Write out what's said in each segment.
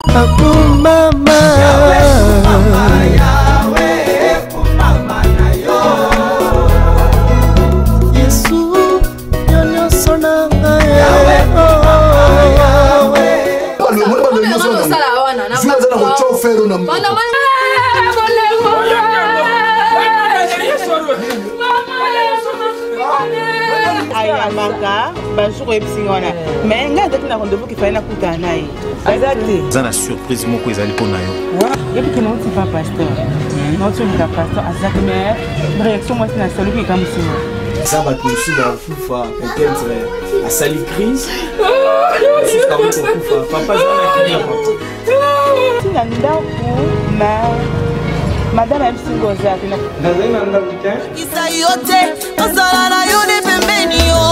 Mama Yesu Nyonyo sonanga Ayamaka, Bajour et Psingona. Mais il y a des rendez-vous qui font un naï. Exactement. Ça la surprise moko ezali pona yo. Et puis non, c'est pas pasteur. Non, tu es pasteur. Exactement. Réaction moi c'est la seule qui est comme ça. Ça va tout sur la foufa. Quelqu'un serait à sali crise. C'est comme ton foufa. Papa ça va tu n'as pas Madame M. Singoza. Isayote, osala na yo de pembeni yo.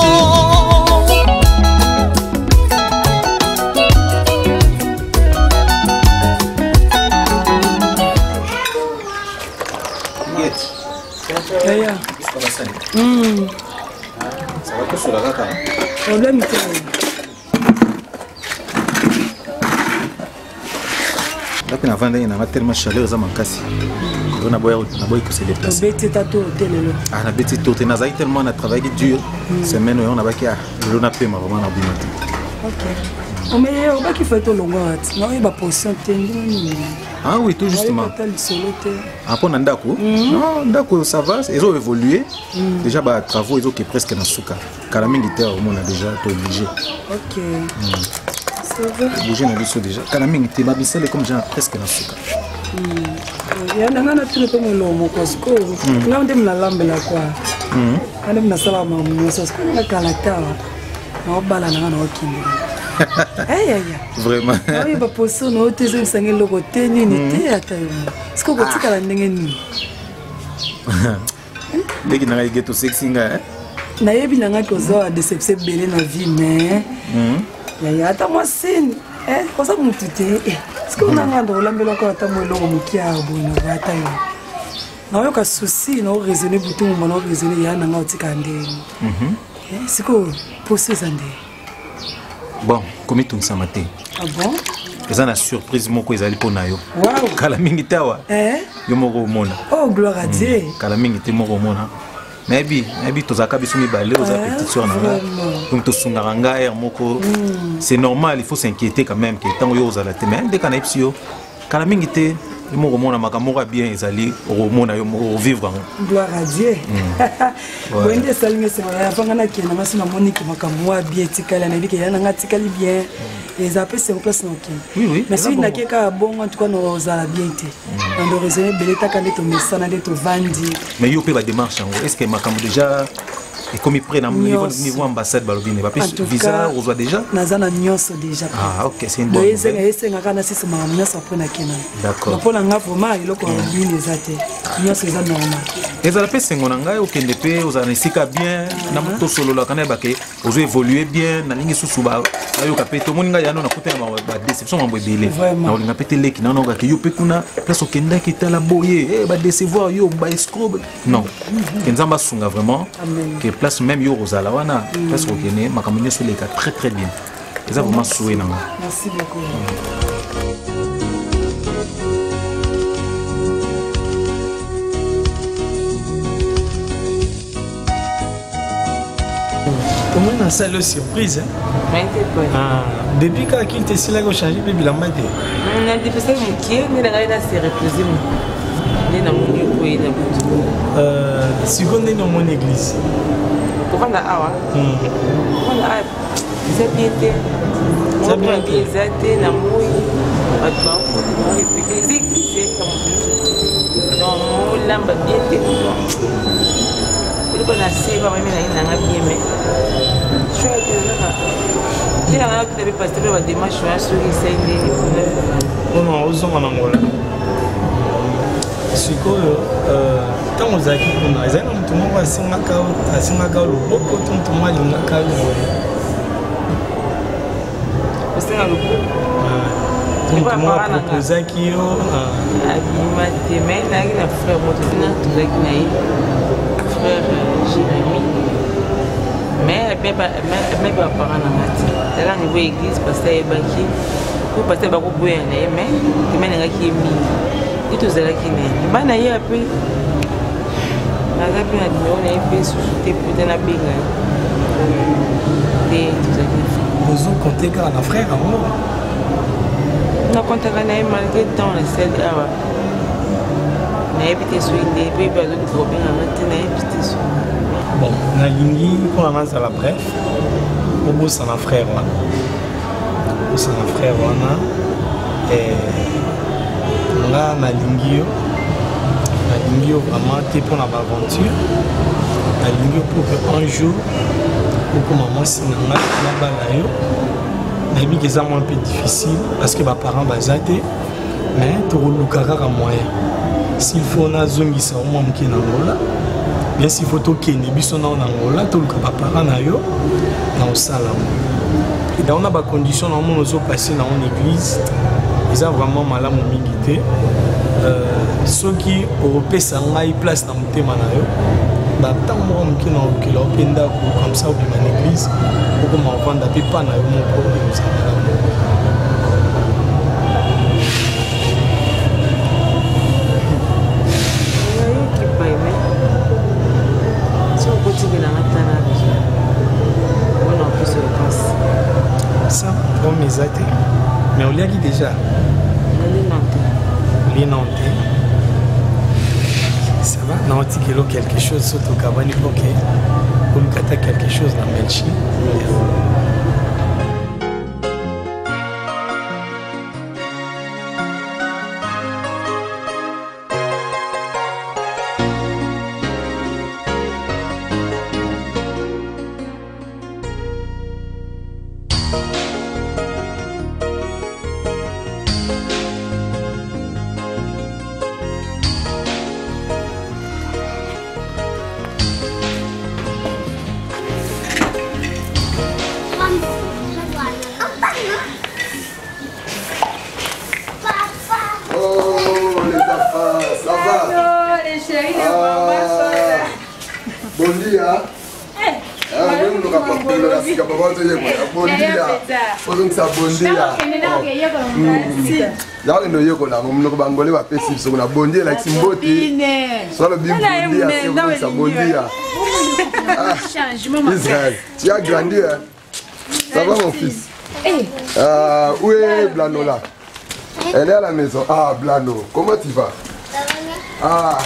Yaya. Ça va tout sur la rata. Problème Là puis avant d'aller na tellement chaleur za makasi. On a boy que se déplacer. Beti tato hotel là. Ah na beti to na zai tellement na travail dur. Semaine on a baki a le na paiement vraiment na bimati. OK. Mais on va qu'il fait tout longo at. Non, il va poser tendu. Ah oui, tout justement. Après on a ndako. Non, ndako ça va, ils ont évolué. Déjà bah travaux ils ont qui presque na suka. Kala mingi te au monde déjà obligé. OK. Bouger na biso déjà. Kala mingi te ba bisale comme genre presque na suka. Ya nanga tu le mon lomo parce que là on dem na lambela quoi. On dem na sala mamu parce que na kala tawa. Na bala na na okindi. Vraiment. Oui, bah pour ça, nous avons sangé le côté ni ata. Est-ce que vous êtes à la ndenge? Dès qu'il n'a pas sexy nga. Na yebi nanga kozo a déception belé na vie mais. Ya ata moi sin. Koza mutute. Est-ce que on a ngando lambela ko ata mo longo mukia bona ata yo. Na yo ka souci na raisonner butu mo na raisonner ya nanga otika ndenge. C'est quoi pour ces années? Bon, comme tout ça matin. Ah bon? C'est une surprise moko ezali pona yo. Wow. Kala mingi tawa. Yo moko mona. Oh gloire à Dieu. Kala mingi te moko mona. Maybe to zaka biso mi balé aux petite sœur na. Comme to sunga nga er moko. C'est normal, il faut s'inquiéter quand même que tant yo ozala te mais dès kana ipsio. Kala mingi te yo moko mona makamora bien ezali au mona yo vivre. Gloire à Dieu. Bonde salinga se ya fangana kena masina moniki makamwa bien tikala na bike yana ngatikali bien. Les appels c'est en place. Oui. Mais si n'a qu'à bon en tout cas nous allons bien été. On doit raisonner beleta quand est au messana d'être vandi. Mais yo peut la démarche est-ce que makam déjà et comme ils prennent niveau ambassade balobine pas plus visa on voit déjà nazana nyonso déjà. Ah OK c'est une bonne nouvelle. Ese ngaka na sisi mama nyonso apona kena. D'accord. Pour la ngafo ma iloko bini ezate. Nyonso eza normal. Ezala pe sengona ngai okende pe ozana sika bien na moto solo la kana bake ozo évoluer bien na lingi susu ba ayo ka pe to moninga yano na kote ba déception mambo ebele na olinga pe teleki na nga ke yo pe kuna place okenda ki tala boye ba décevoir yo ba escroc non kenzamba sunga vraiment que place même yo ozala wana place okene makambo nyoso leka très très bien eza vraiment souhait na nga. Merci beaucoup. Comment on a ça la surprise? Depuis quand il était si là qu'on change le bilan maté. On a dépassé mon qui mais la reine a s'est reposée. Il na mon lieu na butu. Seconde dans mon église. Pourquoi na awa? On a c'est bien été. Ça bien été na moi. Attends, on est plus église comme dans mon lamba bien été. On a essayé de faire un bien, mais je suis allé là. Il y a un qui avait passé la démarche sur les scènes. On a osé en Angola. C'est que quand on a dit qu'on a dit que on va se faire le beau pour tout le monde on a calé. C'est un beau. On va proposer qui yo. Mais là il a frère moi tout ça qui naïf. Frère Jérémy. Mais elle pas parler dans la elle a niveau église parce qu'elle est banquier po pasteur bakoboya na ye mais emanengaki ye mingi e tozalaki na ye bana ye ape naza mpe na nimero na ye mpe susu te peut-être nabenga ye nde tozalaki ozokonte kaka na frère yango nakontaka na ye malgré temps na sel awa nayebi te soki nde mpe yebi azoki kobenganga te nayebi te soki bon nalingi mpona nazala bref obosana frère wana obosana frère wana nga nalingi yo vraiment te mpona baaventure nalingi yo pour que un jour okoma mwasi na ngai nabala yo nayebi ke eza mwa mpe difficile parce que baparent baza te mais tokoluka kaka moyen s'il faut nazongisa omwa moke na ngola bien s'il faut tokende biso nao na ngola toluka baparent na yo na osala mo donc na bacondition na omona ozopase na on église eza vraiment malamu mingi te soki opesa ngai place na motema na yo batango moko moke na olukela ope ndako comme ça obima na église okoma ovanda mpe pa na yo moko ozalala ça comme eza te mais oliaki déjà oli nante ça va naotikelo quelque chose soto kabani ok olukata quelque chose na melchi Ndo yoko na ngomno bangole ba pesi so na bondia like simboti so le bimbo sa bondia changement Israël tu as grandi hein ça va mon fils où est Blano là elle est à la maison ah Blano comment tu vas ah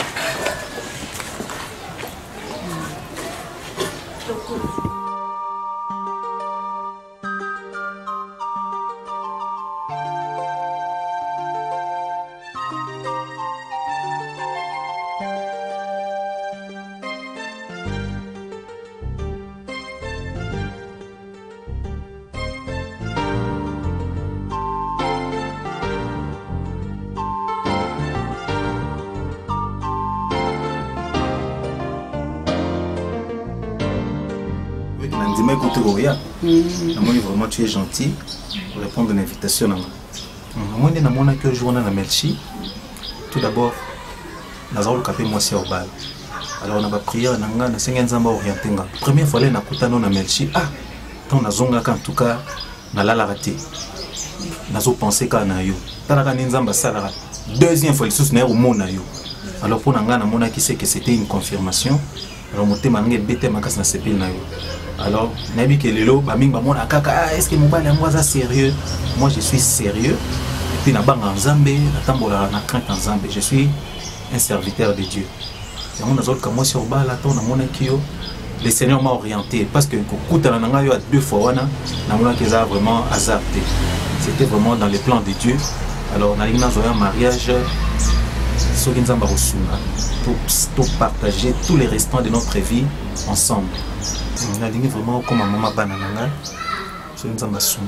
Vraiment tu es gentil pour répondre à l'invitation. Moi, je suis que jour na Melchi. Tout d'abord, nous avons capé moi c'est au bal. Alors on a prière nanga na senga nzamba orienté nga. Première fois là na kutano na Melchi. Ah, tant na zonga en tout cas na la raté. Nazo penser ka na yo. Tala ka nzamba sala. Deuxième fois le sous na au mona yo. Alors pour nanga na mona qui sait que c'était une confirmation. Alors monter mangé bête makas na sepil na yo. Alors, Nabi Kelelo, est-ce que mon bal est sérieux? Moi, je suis sérieux. Et puis, je suis un serviteur de Dieu. Le Seigneur m'a orienté parce que deux fois, vraiment hasardé. C'était vraiment dans les plans de Dieu. Alors, on a un mariage pour partager tous les restants de notre vie ensemble. On a dit vraiment comme un maman banana, je nous en ai soumis.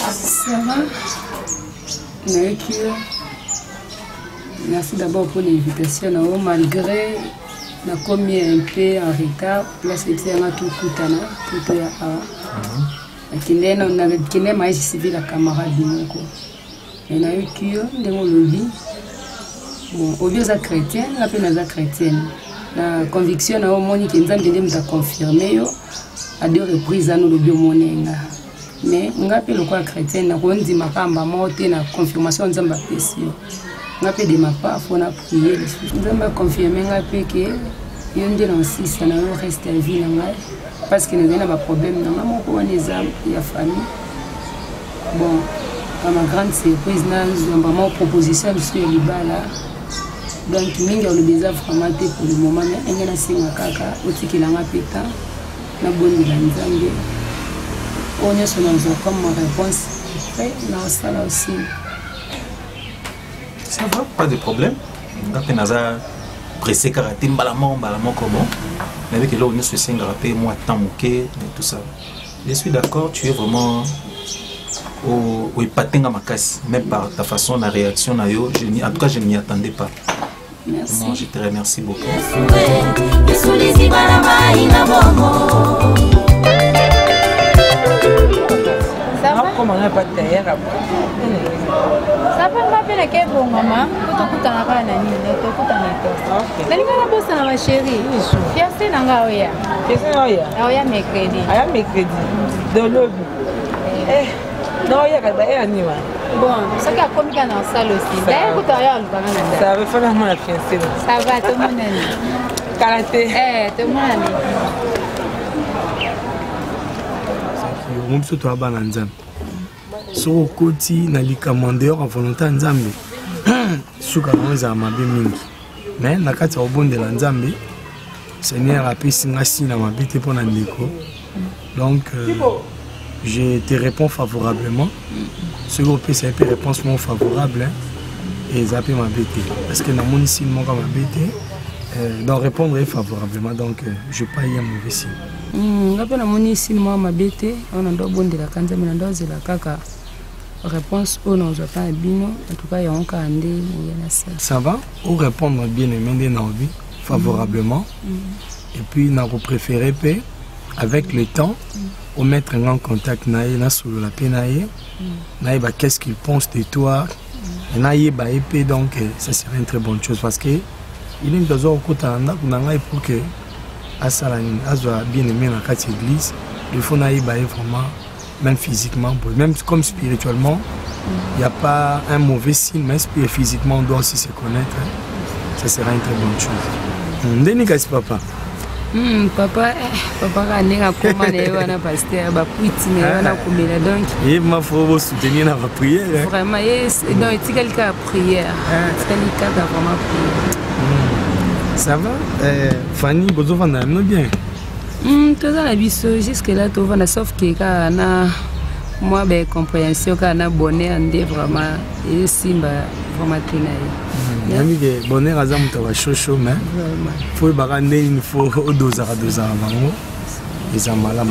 Ça va? Merci d'abord pour l'invitation. Malgré la commis un peu en retard, place que c'est un tout coutana, tout est à Kindena, on avait Kindena, mais j'ai suivi la camarade de mon cours. On a eu qui de mon lobby. Bon, au lieu d'être chrétien, la peine d'être chrétienne. La conviction, au moins, qui nous a confirmé, à 2 reprises nous le biomonenga mais ngape le quoi chrétien na ko ndima kamba mote na confirmation nzamba pesio ngape de ma part faut na prier nzamba confirmer ngape que yonde na sisa na yo reste à vie na parce que nous avons un problème na moko wana ya famille bon à ma grande surprise nous avons une proposition sur libala donc mingi on déjà vraiment pour le moment mais engena singa kaka otikilanga peta na boni la nzambe on est sur nos comme réponse après na sala aussi ça va pas de problème quand tu as pressé karaté balamon comment mais avec là on est sur singa karaté moi tant moqué tout ça je suis d'accord tu es vraiment au patinga makasi même par ta façon la réaction na yo en tout cas je ne m'y attendais pas. Merci. Moi, je te remercie beaucoup. Ça va? Comment on n'a pas de terre à boire? Ça va m'appeler quel bon maman? Quand on a pas nani, on a mais les gars bossent dans ma chérie. Fiancé nanga oya. Fiancé oya. Oya mercredi. Oya mercredi. De lobby. Non, il y a pas d'anima. Bon, ça qui a commis dans la salle aussi. D'ailleurs, vous avez un ça va faire la fiancée. Ça va, tout le monde est karaté. Tout le monde est là. Surtout à Bananzam. Sur le côté, na likamandeur en volonté nzambe. Suka kanza mabe mingi. Mais na kati ya obonde la nzambe, Seigneur a pesi ngasi na mabite pona ndeko. Donc je te réponds favorablement. Ce que c'est une réponse non favorable et ça peut m'embêter. Parce que dans mon signe, moi, m'embêter, donc répondre favorablement. Donc je n'ai pas eu un mauvais signe. Dans mon signe, moi, m'embêter, on a bon de la canne, mais on a de la caca. Réponse on n'a pas bien. En tout cas, il y a un cas ça va? Ou répondre bien et favorablement. Et puis, on a préféré avec le temps. Au mettre en contact sur la peine qu'est-ce qu'il pense de toi donc ça serait une très bonne chose parce que il est dans pour que soit bien aimé dans la église il faut vraiment même physiquement même comme spirituellement il n'y a pas un mauvais signe mais physiquement on doit aussi se connaître ça sera une très bonne chose. Denis papa. Papa a né à Comane, pasteur, donc. Il m'a fait soutenir la prière. Vraiment, donc il y a quelqu'un prière. Vraiment prière. Ça va? Fanny, vous avez bien? Tout ça, jusque là, tout va, sauf que moi, ben compréhension, quand on a bonheur, vraiment, et simba, vraiment très naïf. Ami que bonheur à zam tawa chocho mais faut bagande il faut doser bango et mala mo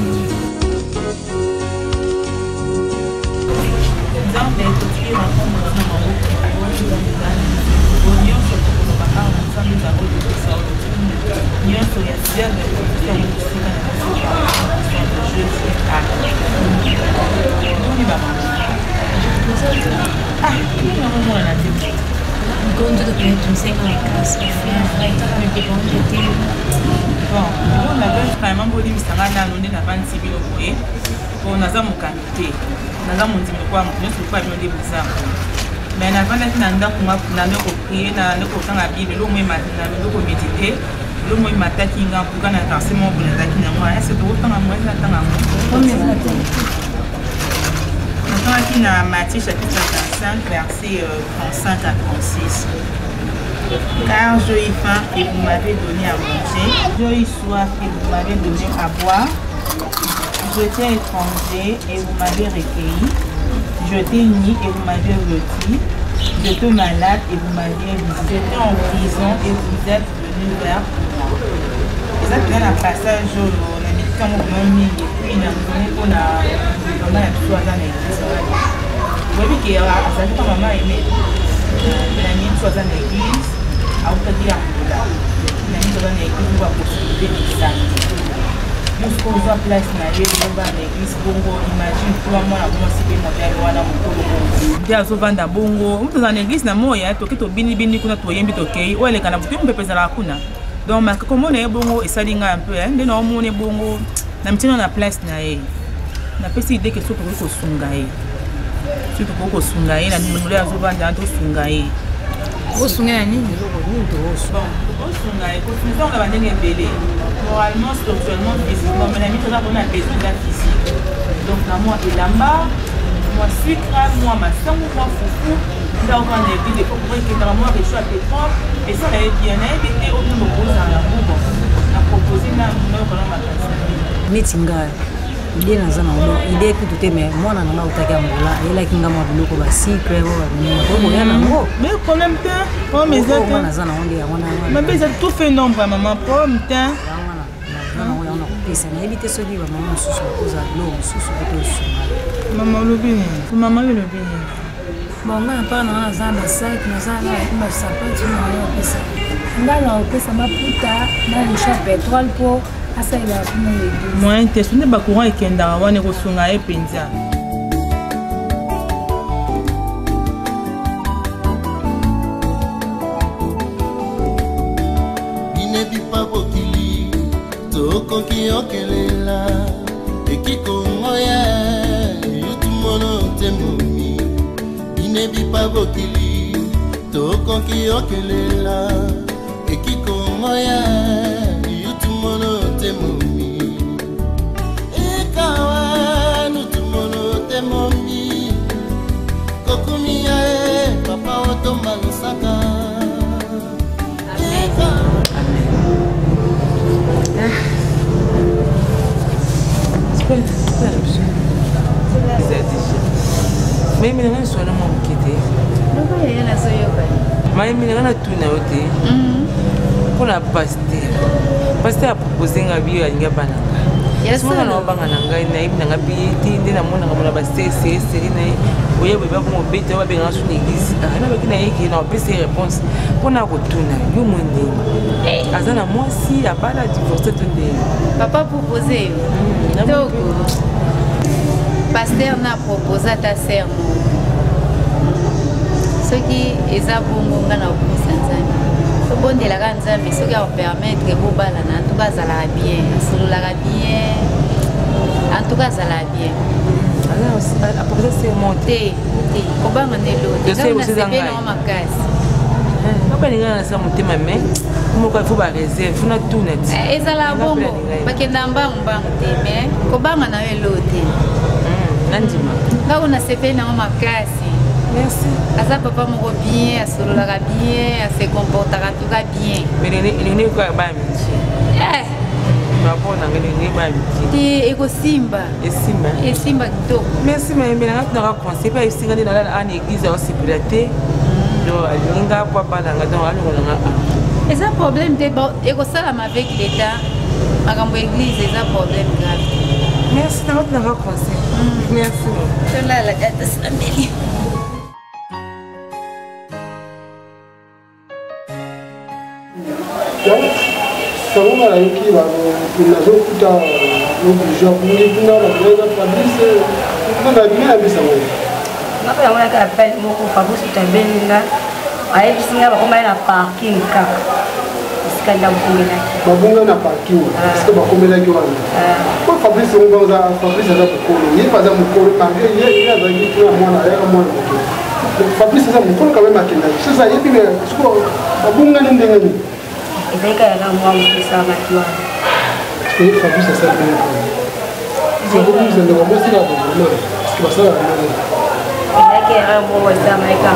Quando do preto, sem casa, vai estar me pegando de tempo. Bom, na verdade, para mim, eu disse que não tem nada a ver com isso. Bom, nós vamos cantar, nós vamos dizer que nós vamos fazer bizarro. Mas na verdade, nós não prier, nós não cantar a Bíblia, nós não méditer, nós não matar quem não porque nós estamos sempre por lá aqui na moa. Essa do outro na moa, essa tá na moa. Nous sommes ici dans Matthieu chapitre 25, versets 35 à 36. Car je ai faim et vous m'avez donné à manger, je ai soif et vous m'avez donné à boire, j'étais étranger et vous m'avez recueilli, j'étais nu et vous m'avez vêtu, j'étais malade et vous m'avez visité, j'étais en prison et vous êtes venus vers moi. Et ça c'est un passage où on a mis comme on mis et puis on a tout dans l'église. Vous voyez qu'il y a un maman aimé, il a mis tout dans l'église, à autre dire il a mis tout dans l'église pour la possibilité de ça. Jusqu'au jour place na ye dans l'église bongo imagine pour moi la commencer à monter wana mukolo ndia zovanda bongo mtu za l'église na moya to kito bini kuna to yembi to kei wale kana butu mpepeza la kuna Donc comme on est bon et ça dinga un peu hein, de non on est bon na mtino na place na ye. Na pesi idée que soko ko sunga ye. Soko ko sunga ye na ndimule azobanda to sunga ye. Ko sunga nini? Ko sunga ye ko sunga ba ndenge belé. Moralement, structurellement, physiquement, mais la mise on a besoin d'un physique. Donc là moi et là-bas, moi sucre, moi ma sang, moi foufou. Là on a des vidéos pour que dans moi je sois pétrole et ça là bien été au bout de la boue. A proposer là nous on ma classe. Metinga idée naza na ngo idée que tout mais moi na nga utaka ngola ela kinga mwa biloko ba secret wa ko ya na ngo mais quand même temps on mes amis moi naza na ngo ya wana mais bien tout fait nombre maman pour même temps on a pesa na éviter ce livre maman susu koza lo susu ko to maman lobini maman lobini bon nga pa na za na sac na za na ma sapatu na yo pesa ngala pesa maputa na lisha petrol po asa ila kuma yedu moi intesune ba courant ekenda wana ko sunga e penza Binebi pa bokili toko ki okelela ekiko moya yutumono temomi Binebi pa bokili toko ki okelela ekiko moya yutumono temomi ekawa nutumono temomi kokumia papa otomba lusaka Mais il y a un soin de mon quitté. Mais il y a un tout naoté. Pour la pasteur. Pasteur a proposé un vie à Yabana. Il y a souvent un banananga, il a payé, il a mon abassé, c'est oui, we va mon bête, on va bien sur l'église. Il n'a pas ses réponses. On a retourné. You mundi. Azana moi si a pas la divorce de. Papa proposé. Donc, pasteur n'a proposé ta sœur. Ce qui est à bon na au bon de la grande mais ce qui va permettre que vous balana en tout cas ça la bien, sur la bien. En tout cas ça la bien. Après c'est monté. Comment on est l'autre? Je sais aussi dans ma case. Pourquoi les gens sont montés ma main? Comment il faut pas réserver? Il faut pas tout net. Et ça la bombe. Parce que dans bas on va mais comment on a l'autre? Nandima. Là on a fait dans ma case. Merci. Asa papa mon bien, asololaka bien, se comportera tout bien. Mais il n'est pas bien. Papa na ngene ba miti. Ti eko simba. Esimba. Esimba to. Merci mais na ka conseil pas ici ngani na la église au sipilate. Do alinga papa na ngado alunga nga. Eza problème de eko sala avec l'état. Makambo église eza problème grave. Merci na ka conseil. Merci. Tola la date samedi. Quand on a eu qui va nous nazokuta l'obligation pour les buna la grande Fabrice on a bien vu ça moi ngapa ya mwana ka appel moko Fabrice utabenga ayebisinga bakoma na parking kaka iskanda babunga na parking parce que bakomela ki wana ko Fabrice on va Fabrice za kokolo ye paza mukolo malgré ye a zaki tu mwana ya mwana Fabrice za mukolo quand même akenda c'est ça yebi mais siko babunga ni ndenge ni ezeka ya mwa mpesa makiwa et Fabrice ça bien c'est beaucoup plus de moi c'est là parce que ça ezeka ya mwa za maika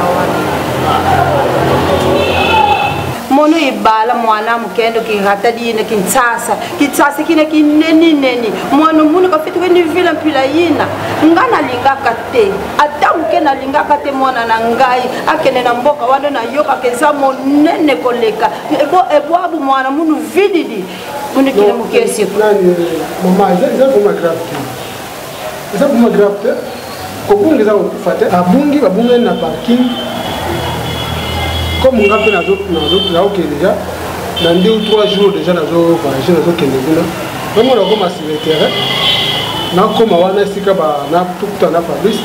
mono ibala mwana mukendo ki ratadi ne kitsasa kine kineni mwana munu ka fitu ni vila mpila yina ngana lingaka te ata mukena lingaka te mwana na ngai akene na mboka wana na yoka keza monene koleka ebo abu mwana munu vididi munu kile mukesi nani mama za pour grave ça pour grave ko bungi za kufata abungi babunga na parking comme on a fait dans d'autres déjà dans 2 ou 3 jours déjà dans d'autres voyages dans d'autres Kenya vraiment on a commencé sur le terrain na comme on a sika ba na tout temps na Fabrice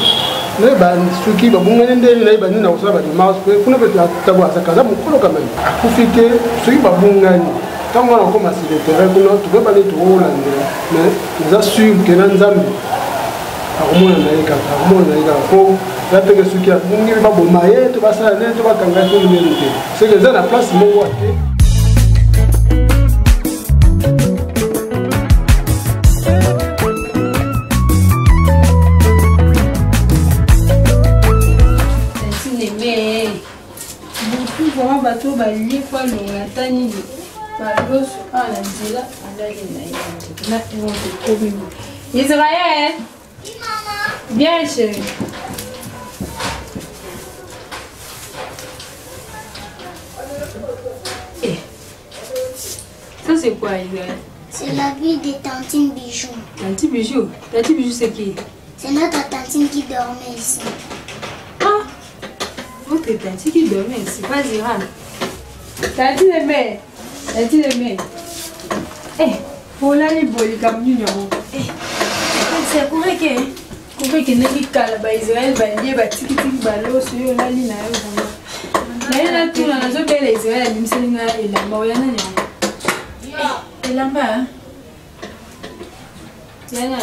ne ba suki ba bunga ndeni na ibani na usaba di mouse pour ne pas taboa ça kaza mukolo quand même akufike suki ba bunga ni Tant qu'on a commencé le terrain, on a trouvé pas les trous là, mais nous a su que nous avons armé pour la paix ce qui a fini pas bon maillot, tu vas ça aller, tu vas t'engager le mérite. C'est que ça la place mon vote. Vraiment bateau balié quoi longa tani baloso ala nzela andaki na yeye na Israël bien chérie ça c'est quoi Israël? C'est la vie de Tantine Bijou. Tantine Bijou? Tantine Bijou c'est qui? C'est notre tantine qui dormait ici. Ah, votre tantine qui dormait ici, pas Iran. Tantine de mère. Tantine de mère. Eh, voilà les bolis comme nous. Eh, c'est pour que nous calme Israël, bandit, batiki, balo, sur la ligne. Là, tout le monde a fait Israël, il me semble qu'il a mort. Et là-bas, Tiana,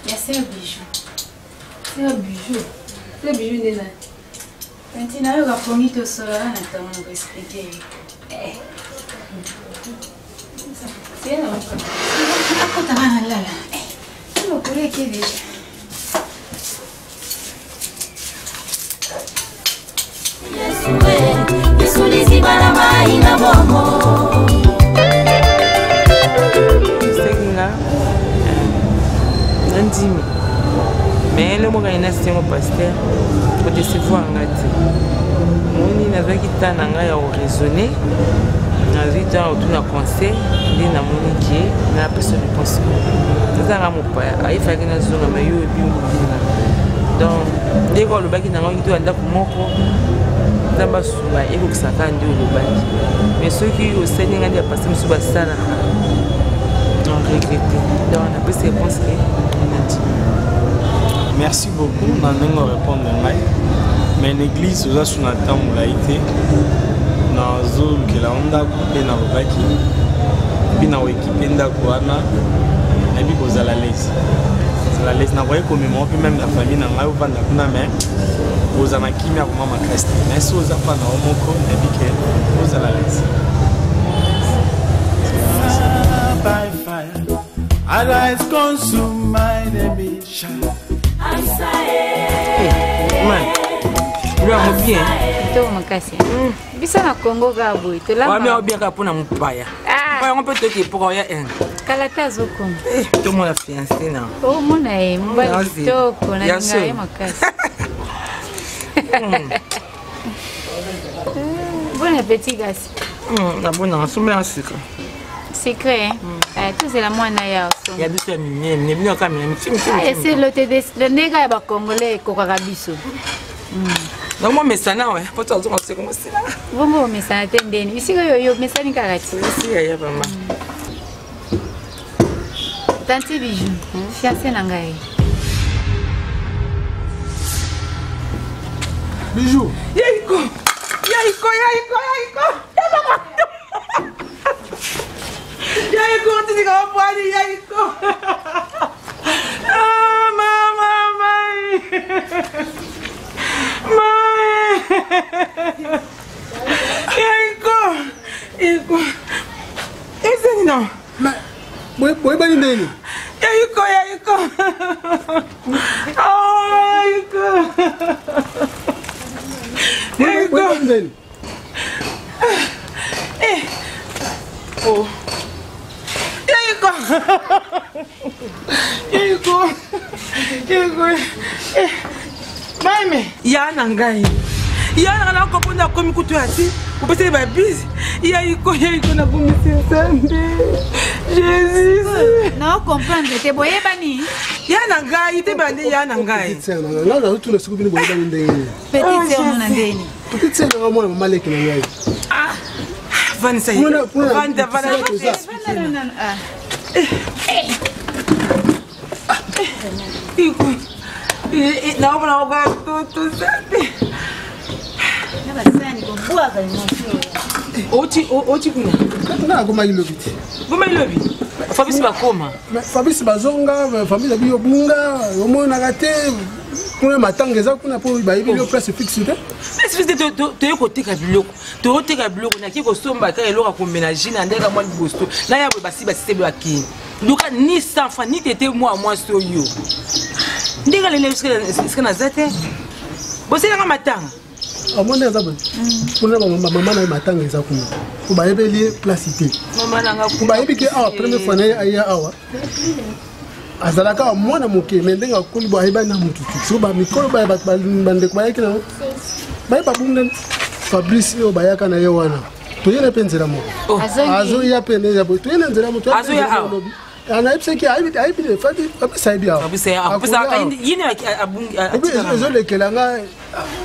c'est un bijou. C'est un bijou. C'est un bijou, Nena. Quand tu as eu la famille, tu seras là, tu vas expliquer. C'est un enfant. Tu vas là. Tu vas courir qui déjà. Yesu lizibala maina bomo Sekinga Nandimi mais le moka ina sitengo pasteur pour décevoir ngati moni nazaki tana nga ya raisonner nazwi ta otuna conseil ndi na moni ki na pesa réponse nazanga mopaya aifaki na zonga mayo ebi mobinga donc ndeko alobaki na ngai to anda kumoko Zamba suba et vous savez quand Dieu le bâtit. Mais ceux qui au Seigneur ont dit passer sur ça là, on regrette. Donc on a pris ces réponses que on a dit. Merci beaucoup. On a même répondre mais l'église aux assunata moulaïté na zone que la onda coupé na robaki bina équipé ndakwana na bi kozala l'aise. La laisse n'a pas commémoré puis même la famille n'a pas eu vendre la main. Aux amakimi à comment ma caste. Mais si aux affaires n'a pas encore n'habite aux à la laisse. By fire, I rise consume my enemy. I say, man, lui a bien. Toi mon casse. Bisa na Congo gabo. Tu là. Ouais mais bien pour na mpaya. Ouais on peut te dire pour rien. Kalata zoko. Tout mon fiancé non. Oh mon ai, mbali toko na ngai makasi. Bon appétit gars. Na bonne sommeil secret. Secret. Tout c'est la moana ya. Ya biso ni bien quand même. C'est le nègre ba congolais kokaka biso. Donc moi mesana ouais, faut toujours on sait comment c'est là. Bongo mesana tendeni. Ici yo mesani kakati. Ici ya vraiment. Tante Bijou, fiancé na ngai. Bijou. Yaiko. Yaiko, tu dis comment boire Yaiko. Ah maman. Yaiko. Est-ce non? Boy bani nini? Yaiko. Oh Yaiko. Oh. Yaiko. Mame, yana ngai. Yana na kopona komi kutu ati. Upese ba busy. Yaiko na bomisi sambe. Jésus. Na comprendre te boye bani. Yana ngai te bandi yana ngai. Là là tout le suku bini boye bani ndeni. Petite sœur na ndeni. Petite sœur na mwana mama leki na ngai. Ah. Vanessa. Vanda. Ah. Iko. Naomba tudo sabe. Nabasani ko bua ka emotion. Oti kuna. Na goma ilobi. Goma ilobi. Fabrice bakoma. Fabrice bazonga, famille biyo bunga, omona kate. Kuna matangeza kuna po bayibi yo place fixe te. Place fixe te koteka biloko. To oteka biloko na ki ko somba ka eloko ko ménager na ndeka mwa libosto. Na ya basi sebe akini. Luka ni sans enfant ni tete moi so yo. Ndeka lele ska na zate. Bosela nga matanga. Amone zabe. Kuna mama na matanga eza kuna. Ko bayebeli place te. Mama na nga ko bayebi ke awa première fois na aya awa. Azalaka mwana moke mendenga kuli bo ayeba na mutu. So ba mikolo ba bande ko bayaki na. Baye ba bunga Fabrice yo bayaka na yo wana. To yena penzela mo. Azo ya pene ya bo. To yena nzela mo to. Azo ya awa. Ana ipseki aibi le fadi abisa aibi awa. Abisa ka yini abunga. Ezo lekelanga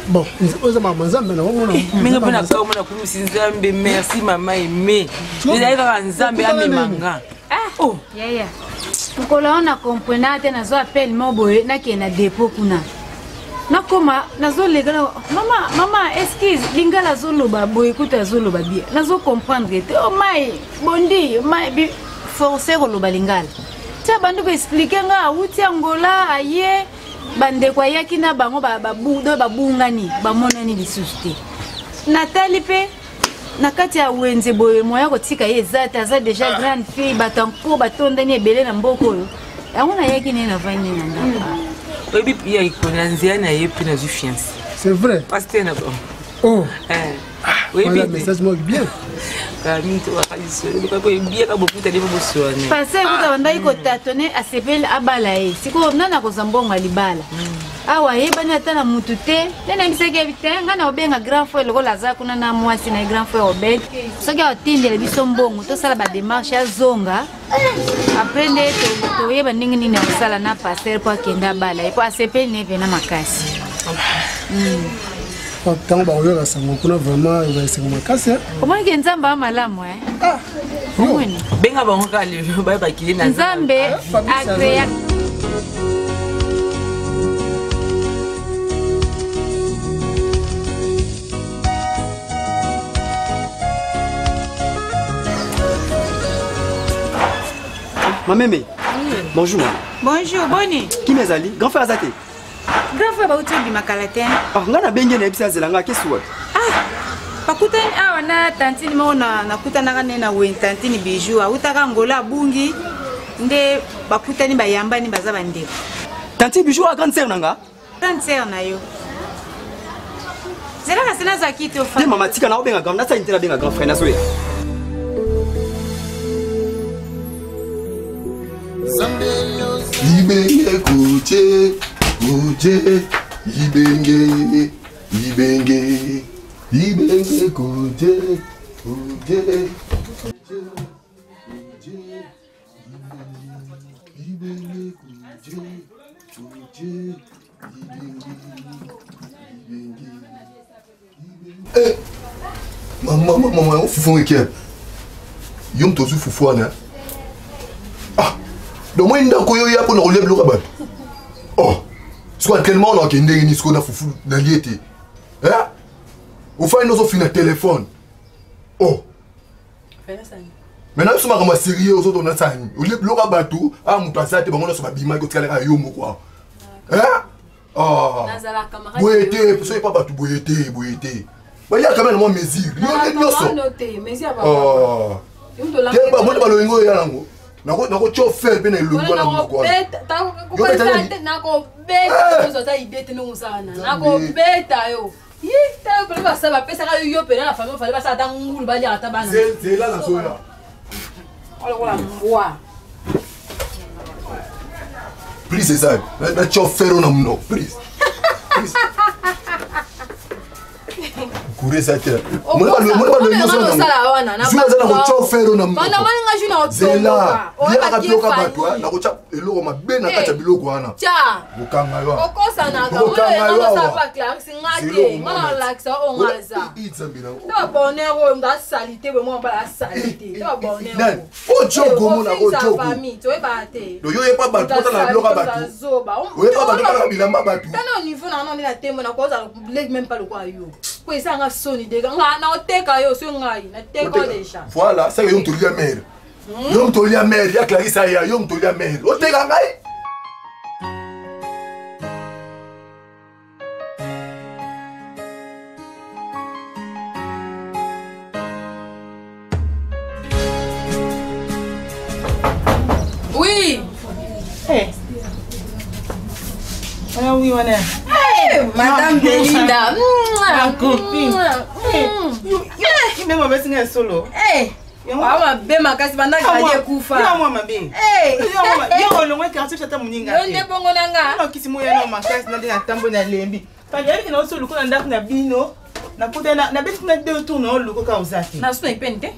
bon, oza mama nzambe na wamona. Minga pona ka mona kumisi nzambe merci mama aimé. Nzai ka nzambe amemanga. Oh, yaya. Mukolo na comprenate na zo appel mo boye na ke na dépôt kuna. Nakoma nazo legala mama excuse lingala zoloba boye kuta zoloba bien. Nazo comprendre te oh mai bondi mai forcer koloba lingala. Tia bandu ko expliquer nga uti Angola aye bande kwa yaki na bango babungani bamonani lisusu te. Nathalie pe nakati ya wenze boye moya ko tika ye zata za déjà grande fille batanko batondani ebele na mboko yo. Yango na yaki ne na vani na ndaka. Obi ya ikona nziana yepi na zu fiancé. C'est vrai. Pasteur na bon. Oh. Oui, bien. Message moi bien. Kami to akaliso. Ko bien ka bokuta lebo bosone. Pasteur kuta banda iko tatone asepel abala e. Siko nana ko zambonga libala. Awa ye bana tana mutu te nena miseke bite ngana obenga grand frère loko laza kuna na mwasi na grand frère obet soki otindele biso mbongo to sala ba démarche ya zonga aprende to yeba ndingi nini osala na pasteur po akenda bala e po asepe ne vena makasi tant ba oyo sango kuna vraiment va essayer makasi comment que nzamba malamu omoni benga bango kale ba ba kile na nzambe akrea. Ma mémé. Bonjour. Bonjour, Boni. Qui m'est allé? Grand frère Azate. Grand frère Bauti Bimakalaten. Ah, ngana benye na ebisa zelanga kesuwa. Ah. Pakutani awa na tantini mona nakutana kana na we tantini bijou. Utaka Angola bungi nde bakutani bayamba ni baza bandeko. Tantini bijou a grande sœur nanga? Grande sœur na yo. Zela kasina zakiti ofa. Te mama tika na obenga grand na sa intera benga grand frère na soya. Ibenge kuche, kuche, ibenge, ibenge, ibenge kuche, kuche, ibenge kuche, kuche, ibenge. Eh, maman, on foufou qui est? Yom tozu foufou ana. Donc moi ndako yo ya pour nous lever le rabat. Oh. Soit tellement on a kende ni ce qu'on a foufou dans liété. Hein? Ou fait nos offres na téléphone. Oh. Maintenant ça m'a sérieux aux autres on a ça. Au lieu le rabat tout, ah mon passé te bango na so ba bima ko tikala yo mo quoi. Hein? Oh. Boyete, ça pas tout boyete. Bah il y a quand même mon mesure. Yo so. Oh. Te ba mo ba lo ngo ya lango. Nako chofer bena ilungu na mko. Nako beta zoza ibete no musana. Nako beta yo. Yi ta ko ba saba pesa ka yo pena na famille fale ba sa ta ngulu ba ya ta bana. C'est là la soya. Wala mwa. Please c'est ça. Na chofer on amno, please. Courir ça terre. Moi pas le notion. Sala wana na. Zuza na ko chofer on amno. Bana mani nga juna otonga. Zela. Ya ka bloka batwa na ko cha eloko mabena ka cha biloko wana. Cha. Bukanga yo. Okosa na ka. Oyo na sa pa clair singate. Mana laksa ongaza. Itsambila. To bonero nga salite we mo ba la salite. To bonero. O jogo mo na o jogo. Famille, to e bate. Do yo ye pa batwa na bloka batu. O ye pa batwa na bilamba batu. Tano niveau na non na tembo na ko za même pas le quoi yo. Quoi ça nga soni de nga na oteka yo so ngai na teka déjà. Voilà, ça yo mtolia mère. Yo mtolia mère, ya Clarissa ya yo mtolia mère. Oteka ngai. Oui. Eh. Ah oui, on est. Madame Belinda. Ma copine. Même ma singa solo. Mama be makasi banda kaje kufa. Ya mama be. Yo lo mwe kasi chata muninga. Yo nde bongo nanga. No kisi moya no makasi na ndina tambo na lembi. Pale yake na solo kuna ndaku na bino. Na kuta na beti kuna deux tours na luko ka uzaki. Na suna ipente.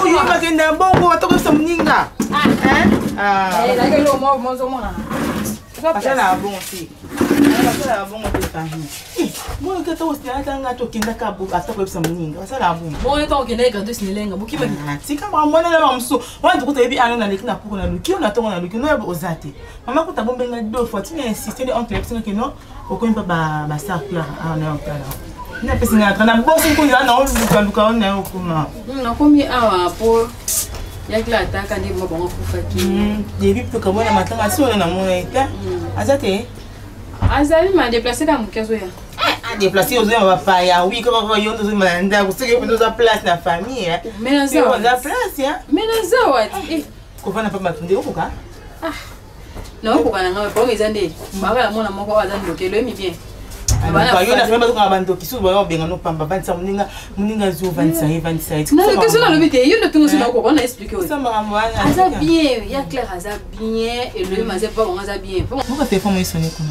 Uyo makenda bongo watoko sa muninga. La que lo mo mona. Pasala bongo si. Pasala bongo te fami. Mo ke to sti ata nga to kinda ka bu ata ko sa muninga. Pasala bongo. Mo ne to kinda ka to sinilenga buki ba. Tika mama na la msu. Wa ndikuta ebi ana na lekina puko na luki na tongo na luki no yabo ozate. Mama ko tabombe nga do fois tu insister on te lepsinga ke no okoimba ba sa kula ana okala. Na pesi nga kana bosi ko ya na luka ona okuma. Na komi awa po ya kila ataka ndi mo bongo kufaki. Debi to kamona matanga si ona na mona eta. Azate. Azali m'a déplacé dans mon caso ya. Déplacé aux hommes papa ya oui ko yo ndo zima nda ko sike ko za place na famille hein. Mais na za la place hein. Mais na za wat. Ko fana pa matunde ko ka. Non ko kana ngaba po ngizande. Baba la mona moko azandi lokelo emi bien. Ba yo na fema ko ngabando kisu ba yo benga no pamba banza muninga zo 25. Na question na lobité yo ne tungo sina ko on a expliqué. Ça m'a envoyé. Aza bien, ya Claire aza bien et le mazé pas on aza bien. Pourquoi téléphone est sonné comme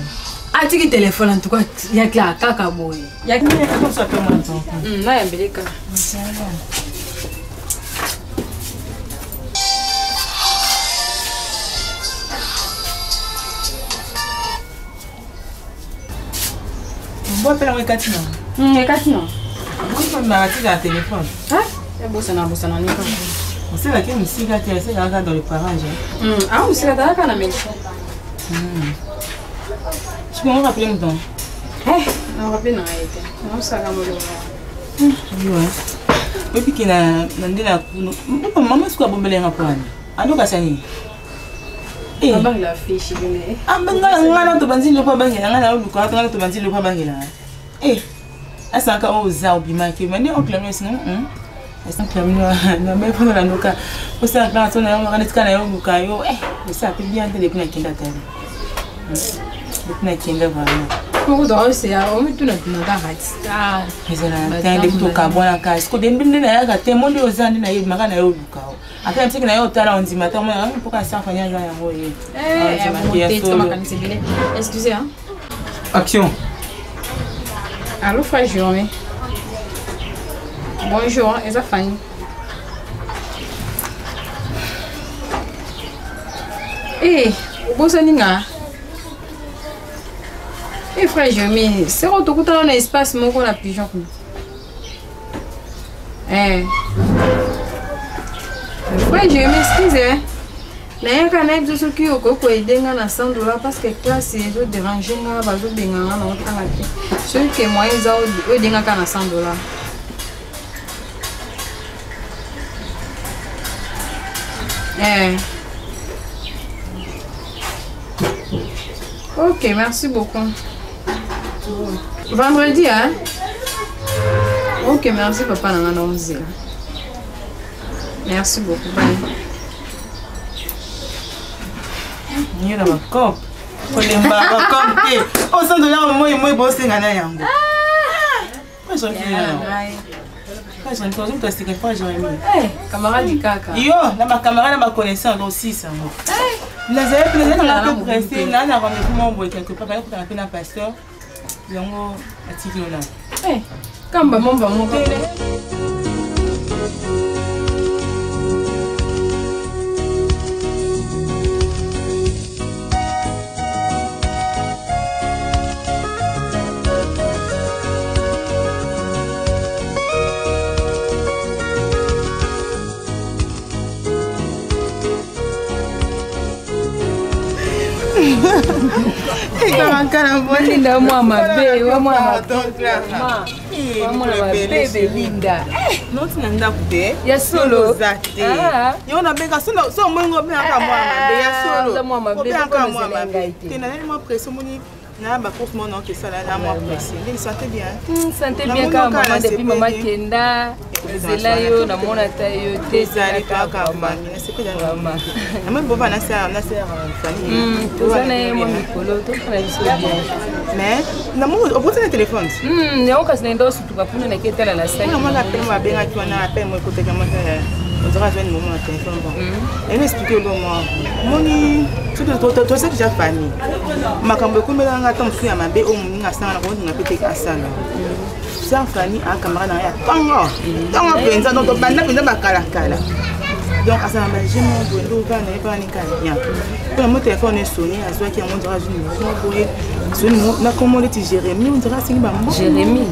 ah tu qui téléphone en tout cas ya Claire kaka boy. Ya comme ça peut m'entendre. Na ya mbeleka. Bon, faire un Katina. Katina. Moi, je m'arrête à téléphone. Ah, c'est beau, ça n'a pas. On sait laquelle musique a été assez dans le parage. Ah, vous savez, dans la maison. Je peux me rappeler mon temps. On va bien arrêter. On s'en va oui. Et puis qu'il a maman est-ce qu'on a bombé un peu à nous casser. Ah ben la fiche mais ah ben ngana to banzi le pa bangela ngana lu ko to banzi le pa bangela asa ka o za obima ke mane oncle no sino asa ka mino na me fona la noka o sa ka to na ngana tika na yo luka yo ça peut bien de depuis na kinda tali depuis na kinda vraiment ko do c'est on met tout notre nada ah ezala tande to ka bona ka ko dembinde na ya ka temondo ozandi na ye makana yo luka après petit na yo tala on dit matin moi pourquoi ça fanya ya yango excusez hein action allô frère Journée bonjour et ça Fanny bosaninga frère Journée c'est quoi tout dans l'espace mon qu'on a pigeon frère je m'excuse na kana biso ki okoko edenga na $100 parce que classe ezo déranger nga bazo benga nga na otanga te celui que moi eza odenga kana $100 ok merci beaucoup vendredi hein ok merci papa na nga na omzela merci beaucoup bye ni na bakop ko lemba bakop te o sando la moi bosse ngana yango moi je viens quand je te sais pas Jérémy camarade du kaka yo na ma camarade na ma connaissance aussi ça moi les avez na peu pressé là na rendez-vous mon boy quelque part pour appeler un pasteur yango atiki là kamba momba mo Linda mama be, mama bebe Linda. Non tu n'as pas ya solo. Ah, yo na benga solo so mwengo be aka mama be ya solo. Mama be aka mama be. Tena mo presso moni na ba course mon que ça là mo pressé. Il sentait bien. Sentait bien quand maman depuis maman Kenda. Zela yo na mona ta yo te zali ka mama. C'est que dans maman. Maman boba na sœur famille. Tout ça na mo mikolo to kana biso bien. Mais na mo au bout de téléphone. Ne on kasina ndo sutuka kuna na ketala la sai. Maman la pema benga tu na appel mo côté comme ça. On dirait que moment au téléphone bon. Elle expliquer le moi. Moni tout to c'est déjà famille. Makambo ko mbela nga tam fu ya mabe o muninga sana ko nga pete ka sana. Ça famille a camarade ya tango. Tango penza donc banda penza bakala kala. Donc à ça ma jimo bondo va na pas ni kala. Pour mon téléphone est sonné, à soit qui a mon dirait je ne na comment le Jérémy on dirait c'est bambo. Jérémy.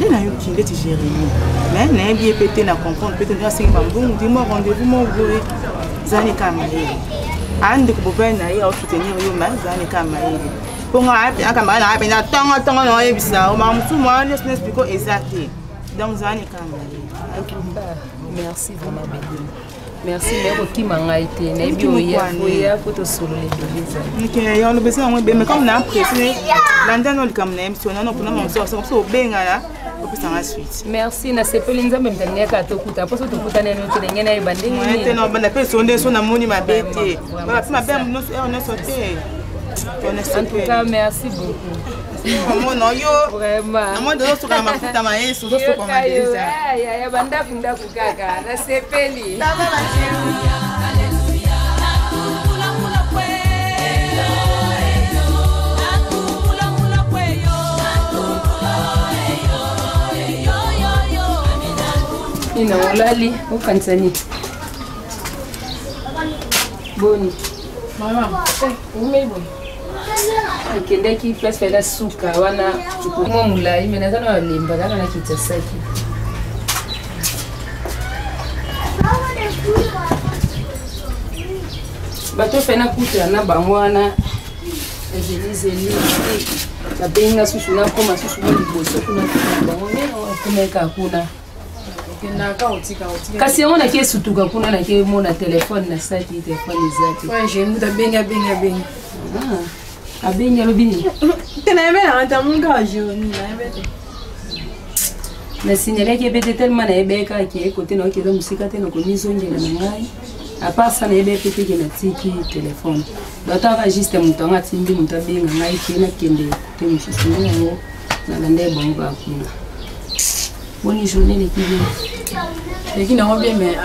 Les na yo qui le Jérémy. Mais na bien pété na comprendre peut-être c'est bambo, dis-moi rendez-vous mon boy. Zani kamale. Ande ko boba na ya soutenir yo ma zani kamale. Pour moi kamale na pena tongo no ebisa o ma mutu mo ne explique exactement. Donc zani kamale. Merci vraiment bébé. Merci mais qui m'a été na bio ya photo solo les bébés. OK, on le besoin moi mais comme na pressé landa no comme na émission non pour na so benga là. Merci na sepeli nzambe mtania ka tokuta poso tokuta neno tene na ibandingi ni tena banda pe sonde so na moni mabete ba pima be no on est sauté en tout cas merci beaucoup maman no yo vraiment maman de so kama mafuta ma yesu so ko ma déjà ya banda kunda kukaka na sepeli ina ulali ukansani boni mama umeibo akende ki place fela suka wana tukumo mulai mena sana walimba kana kitasaki bato fena kuta na bangwana ezeli la benga susu na koma susu ni boso kuna bangwana kumeka kuna kasi on a qui surtout quand on a qui mon téléphone na ça qui téléphone exact ouais j'ai muda benga ah benga lo bini tena ebe anta munga joni na ebe na signalé que peut tellement na ebe ka qui côté na qui musika tena ko nizo ngela na ngai à part ça na ebe peut que na tiki téléphone bata ka juste mutonga tindi mutabenga ngai kena kende te mususu ngo na lande bongo akuna. Bonne journée les filles. Les qui n'ont bien mais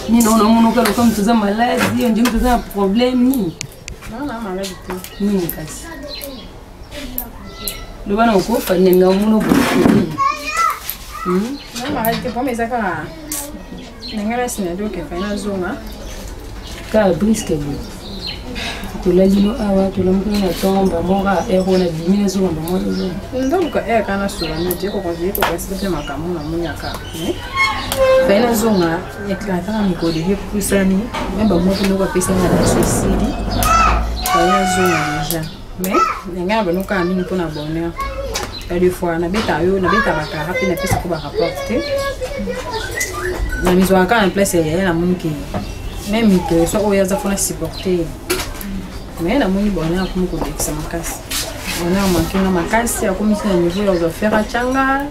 ni non comme tu as maladie, on dit que tu as un problème ni. Non maladie tout. Ni kasi. Le bana ko fa nenga muno bo. Non maladie pour mes affaires. Nenga sina do ke fa na zona. Ka brisque bo. To la lilo awa to la mukuna tomba monga ero na bimina zo ngamba mo zo ndoko kana sura ni je ko konzi ko kasi te makamu na munyaka fena zonga ekata mi ko de kusani memba mo ko no pesa na suicide fena zonga déjà mais nenga ba no ka mini pona bonheur et des fois na beta baka rapi na pesa ko ba rapporter na mizo aka en place ya na munki même que so oya za fona supporter. Mais la moni bonheur comme ko dekisa makasi. On a manqué na makasi ya komisa na niveau ya faire a changa.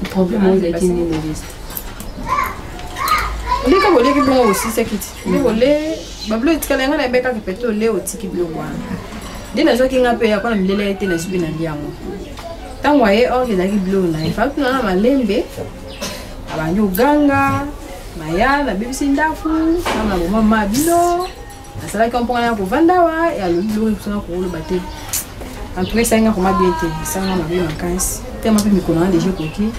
Le problème est qu'il n'y a pas liste. Les ka bolé ki bon aussi c'est kiti. Les bolé bablo itkalenga na beka ki peto le otiki blo bwana. Dina zo ki ngape ya kwa milele ete na subi na liango. Tango ye o ke na ki blo na ifa tuna na malembe. Abanyo ganga, maya na bibisi ndafu, na mama bilo. C'est qu'on prend pour Vandawa et à l'eau pour le bateau. En tout cas, ça n'a pas bien été. Ça n'a pas bien vacances. Tellement que nous connaissons déjà pour qui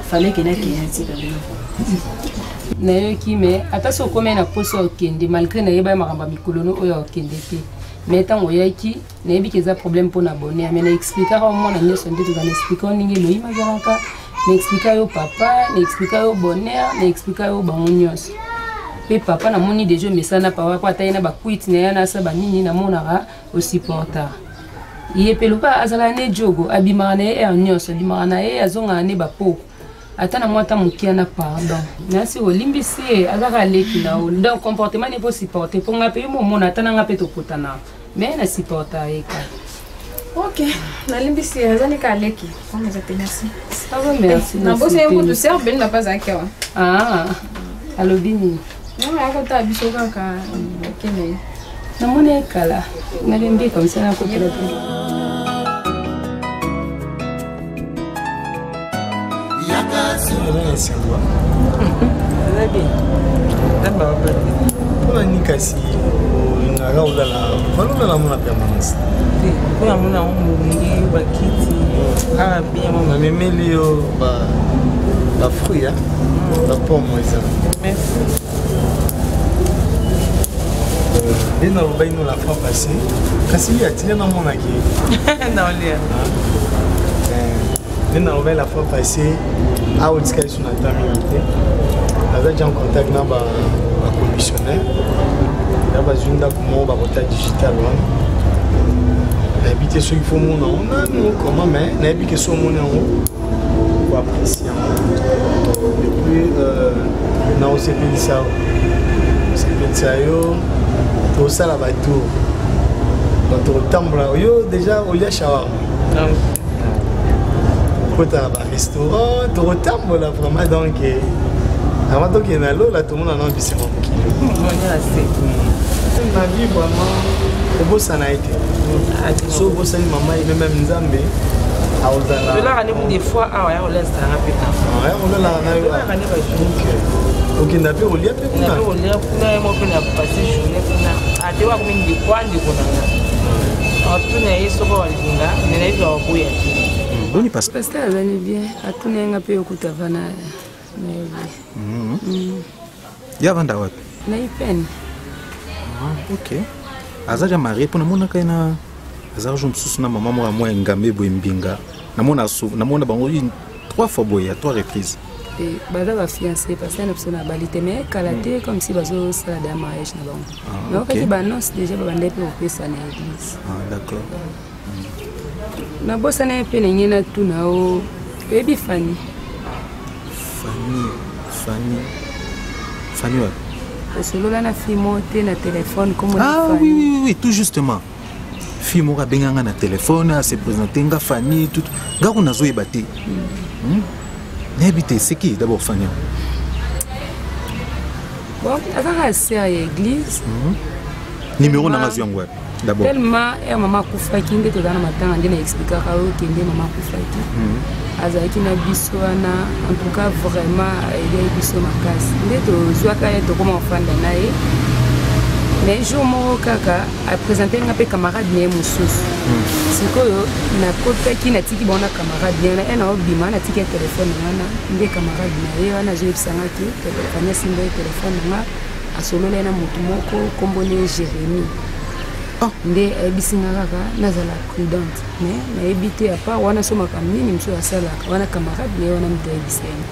fallait qu'il y ait un petit peu. Na qui mais attention comme na poso okende malgré na yeba maramba mikolono oyo okende te. Mais tant oyaki na yebi que ça problème pour abonner mais na expliquer au monde na nyoso ndito na expliquer ningi loyi mazaraka na expliquer yo papa na expliquer yo bonheur na expliquer yo bango nyos. pe papa namoni déjà mesana papa kwa taina ba quit na yana sa ba nini na monara au supporter ye peluka azala ne jogo abimane e nyonso limana e azonga ne ba po atana mwata mukia na pardon nasi olimbisi azaka leki na donc comportement ne pas supporter pour nga pe mo mona atana nga pe to potana mais na supporter eka. Ok, nalimbisi azani ka leki. On les appelle merci. Ça va merci. Na bosse un peu de serbe ben na pas akwa. Ah. Alobini. Non, akota biso kaka kene. Na mona kala. Na lembi comme ça na ko tela. Kuna nikasi ngara ulala falula mona permanence kuna mona mungi bakiti ah bien mama memeli yo ba fruit ya ba pomme ça merci Dina robaino la fois passée kasi ya tina na mona ki dans l'air Dina robaino la fois passée a utika sur na tamilité Naza déjà en contact na ba commissionnaire ya bazunda comment ba rota digital wana habiter ceux qui font mon nom non comment mais n'habiter sur mon nom pour apprécier depuis na on s'est dit ça yo tout ça la bateau notre tambla yo déjà au lia shawarma côté à ba restaurant tout tambla vraiment donc avant donc il y a l'eau là tout le monde en a envie c'est mon kilo on est assez ma vie vraiment au beau ça n'a été so beau ça ni maman il même nzambe a ozala je la rendez-vous des fois ah ouais on laisse ça rapide ouais on la OK n'a pas au lia pe kuna au lia kuna moi kuna passer journée kuna a te wa comme ndi kwandi kuna atuna yeso ko walinga nina hivyo wakuya boni parce que ça va bien atuna nga pe okutavana ya vanda wapi na ipeni ok azaja marié pour namona kaina azaja msusu na mama mo amwa ngambe boembinga namona bango 3 fois boya 3 reprises et baza ba fiancé parce que na persona balite mais kalaté comme si bazo sala da mariage na bango mais ok ba annonce déjà ba bande pe opesa na église d'accord na bossa na pe nyina tu na o baby Fanny ouais. Solola na fimo te na téléphone comme oui, tout justement. Fimo ka benganga na téléphone, a se présenter nga Fanny tout. Ga ko nazo yebate. N'habite c'est qui d'abord Fanny? Bon, azaka sérieux église. Numéro na ngazo yango d'abord. Tellement maman kufaki nde to dana matanga ndena expliquer ka o kende maman kufaki. Azaki na biso na en tout cas vraiment aider biso makasi ndeto zwaka yeto comme enfanda nae mais jour mo kaka a présenter nga pe camarade ne mususu sikoyo na kotaki na tiki bona camarade na ena obima na tiki téléphone wana nde camarade na ye wana zo epsanga ki téléphone simba téléphone nga asolola na mutu moko kombone Jérémy nde ebisinga kaka nazala prudente mais na ebité à part wana soma kamini mso asala wana camarade ne wana mta ebisena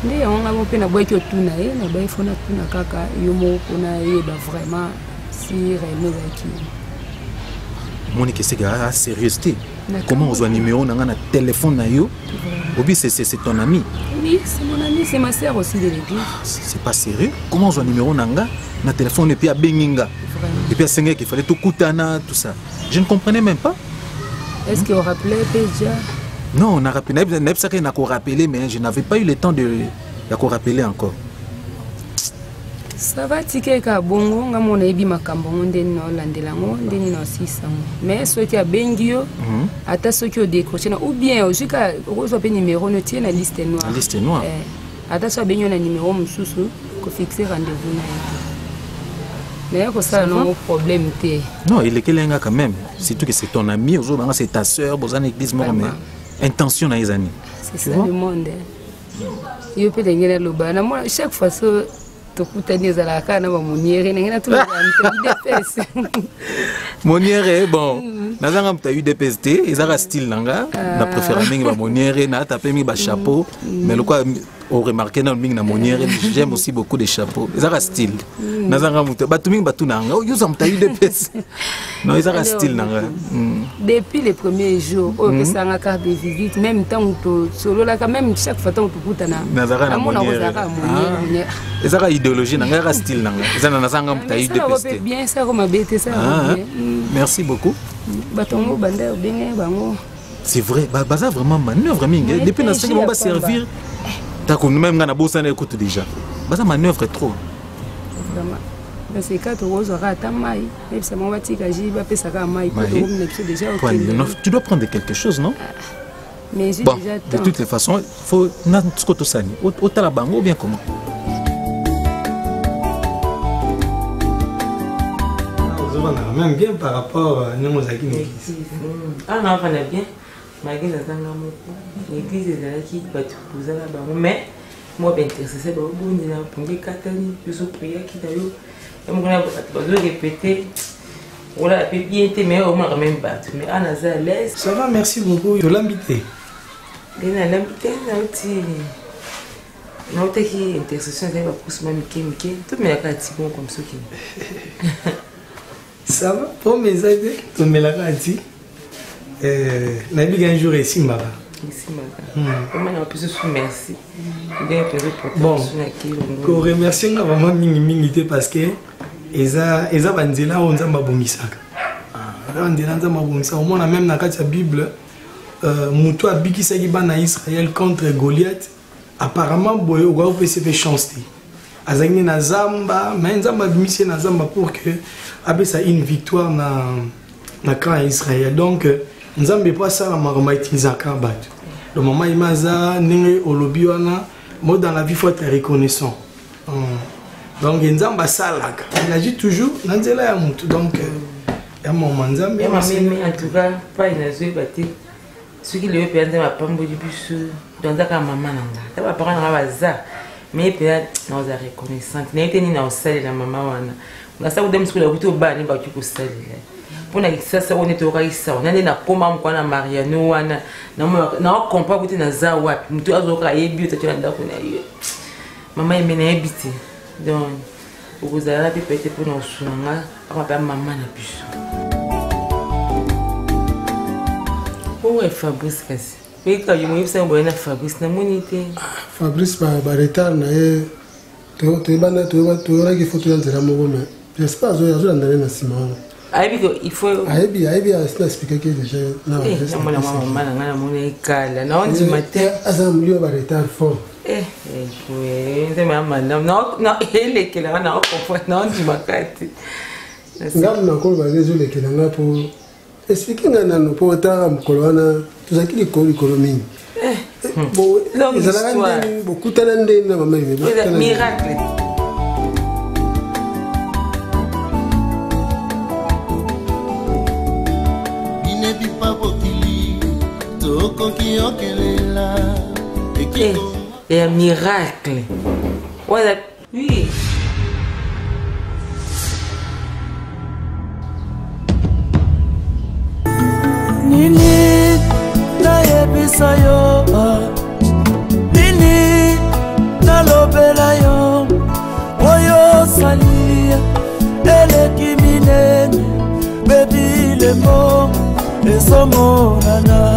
nde onga mo pena boy ki otuna e na bay fona tuna kaka yo mo pona e ba vraiment si réellement zaki Monique c'est gars sérieuxité comment on doit numéro na na téléphone na yo obi c'est ton ami oui c'est mon ami c'est ma sœur aussi de l'église c'est pas sérieux comment on doit numéro na téléphone et puis à benginga et puis à Sengue qu'il fallait tout kutana tout ça je ne comprenais même pas est-ce qu'il rappelait déjà non on a rappelé n'a pas rappelé mais je n'avais pas eu le temps de rappeler encore ça va ticket ka bongo nga mona ebi makambo nde no landela ngo nde ni no sisa mais soki a bengio ata soki o décrocher ou bien jusqu'à ozo pe numéro no tie na liste noire ata so benyo na numéro mususu ko fixer rendez-vous na mais ko ça non problème té non il est kelenga quand même surtout que c'est ton ami ozo banga c'est ta sœur bozana église mo mais intention na izani c'est ça le monde yo pe ngela loba na moi chaque fois so Moniere bon nazanga mta eu DPST ezaka style nanga na préféré mingi ba moniere na tapé mingi ba chapeau mais le quoi au remarqué dans le monière, j'aime aussi beaucoup les chapeaux. Ils ont un style. Depuis les premiers jours, c'est un carte de visite, même temps solo là, quand même chaque fois que tu écoutes, ils ont une idéologie, ils ont un style. Bien ça, comme bête, ça. Merci beaucoup. C'est vrai, Baza vraiment manœuvre. Depuis que on va servir, même dans la bourse, on écoute déjà. Baza manœuvre trop. Vraiment. Dans ces cas, tu auras ta maille. Même si on va te dire que tu dois prendre quelque chose, non? Mais bon, de toutes les façons, il faut que tu autant la banque ou bien comment? Même bien par rapport à nous, ah non, on est bien. Malgré l'église est là qui va te poser là-bas. Mais moi, je suis intéressé par le catholique, je suis prière qui t'a eu. Et moi, je vais répéter. On a bien été, mais on m'a même battu. Mais on a à l'aise. Ça va, merci beaucoup. Je l'habité. Je l'habité, non, tu es intercession, tu vas pousser ma Mickey. Tout le monde a dit bon comme ça. Ça va, pour mes aides, tout le monde a dit. Je suis un jour ici, Mara. Ici, Mara. On peut se merci. Bon, je remercie vraiment Mingité parce que Eza Bandela, on a Mabongisaka. On a même dans la Bible, Moutou a bikisaki bana Israël contre Goliath. Apparemment, Boyo peut se faire chanter. Azagni na Zamba, mais Zamba bimisi na Zamba pour que abesa une victoire na camp Israël. Donc Nzambe pas ça la marmaïti Zakabat. Le moment imaza nenge olobiwana, moi dans la vie faut être reconnaissant. Donc Nzamba salaka. Il agit toujours nanzela ya mutu. Donc ya moment Nzambe. En tout cas, pas une azue bâti. Ce qui le fait ma pambo du bus dans ta maman nanga. Ta va prendre la baza. Mais peut-être nous a reconnaissante. N'était ni na salle la maman wana. Na sa udem skula kuto ba ni ba ku salle. Pour ça on est au raïsa on est na koma mkwana Mariano wana na comprend kuti na za wapi mtu azoka yebi utachana ndako na hiyo mama imena ebiti donc ukuzala pe pete pour nous sunanga papa maman na biso pour Fabrice kasi mais quand il ça on na Fabrice na monité Fabrice ba retard na ye to bana to ra ki photo nzela mo mais j'espère zo ndana na Simon. Il faut. Aibi, c'est expliqué que déjà. Non, miracle. Et un miracle. Voilà. Oui. Nini na yebisa yo, nini na lobela yo, oyo salia eleki minene, baby le mo esomo nana.